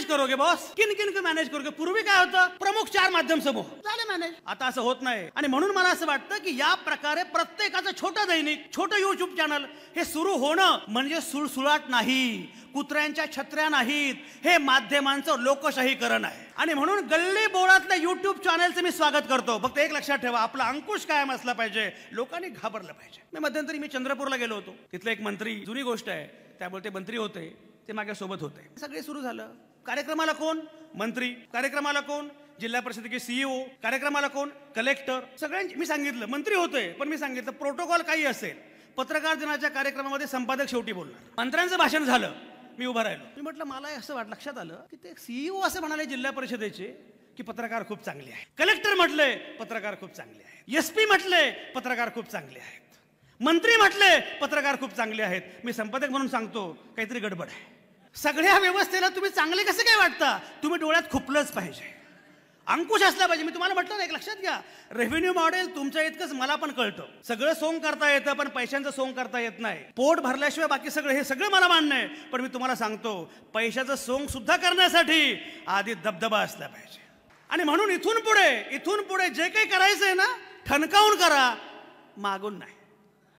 करोगे बॉस? किन किन को मॅनेज करोगे? पूर्वी काय होतं, प्रमुख 4 माध्यम समूह झाले मॅनेज. आता असं होत नाही. आणि म्हणून मला असं वाटतं की या प्रकारे प्रत्येकाचं छोटं दैनिक, छोटं युट्यूब चॅनल हे सुरू होणं म्हणजे सुळसुळाट नाही, कुत्र्यांच्या छत्र्या नाहीत, हे माध्यमांचं लोकशाहीकरण आहे. आणि म्हणून गल्ली बोळातल्या युट्यूब चॅनलचं मी स्वागत करतो. फक्त एक लक्षात ठेवा, आपला अंकुश कायम असला पाहिजे, लोकांनी घाबरलं पाहिजे. मी मध्यंतरी चंद्रपूरला गेलो होतो. तिथले एक मंत्री, जुनी गोष्ट आहे, त्यामुळे ते मंत्री होते, ते माझ्या सोबत होते. सगळे सुरू झालं. कार्यक्रमाला कोण? मंत्री. कार्यक्रमाला कोण? जिल्हा परिषदेचे सीईओ. कार्यक्रमाला कोण? कलेक्टर. सगळ्यांची मी सांगितलं, मंत्री होते पण मी सांगितलं प्रोटोकॉल काही असेल, पत्रकार दिनाच्या कार्यक्रमामध्ये संपादक शेवटी बोलणार. मंत्र्यांचं भाषण झालं, मी उभा राहिलो. मी म्हटलं मला असं लक्षात आलं की ते सीईओ असं म्हणाले जिल्हा परिषदेचे की पत्रकार खूप चांगले आहेत. कलेक्टर म्हटले पत्रकार खूप चांगले आहेत. एसपी म्हटले पत्रकार खूप चांगले आहेत. मंत्री म्हटले पत्रकार खूप चांगले आहेत. मी संपादक म्हणून सांगतो काहीतरी गडबड आहे. सगळ्या व्यवस्थेला तुम्ही चांगले कसे काय वाटता? तुम्ही डोळ्यात खुपलंच पाहिजे, अंकुश असला पाहिजे. मी तुम्हाला म्हटलं ना, एक लक्षात घ्या, रेव्हेन्यू मॉडेल तुमच्या इतकंच मला पण कळतं. सगळं सोंग करता येतं पण पैशांचं सोंग करता येत नाही. पोट भरल्याशिवाय बाकी सगळं, हे सगळं मला मान्य आहे. पण मी तुम्हाला सांगतो, पैशाचं सोंग सुद्धा करण्यासाठी आधी दबदबा असला पाहिजे. आणि म्हणून इथून पुढे जे काही करायचंय ना, ठणकावून करा, मागून नाही.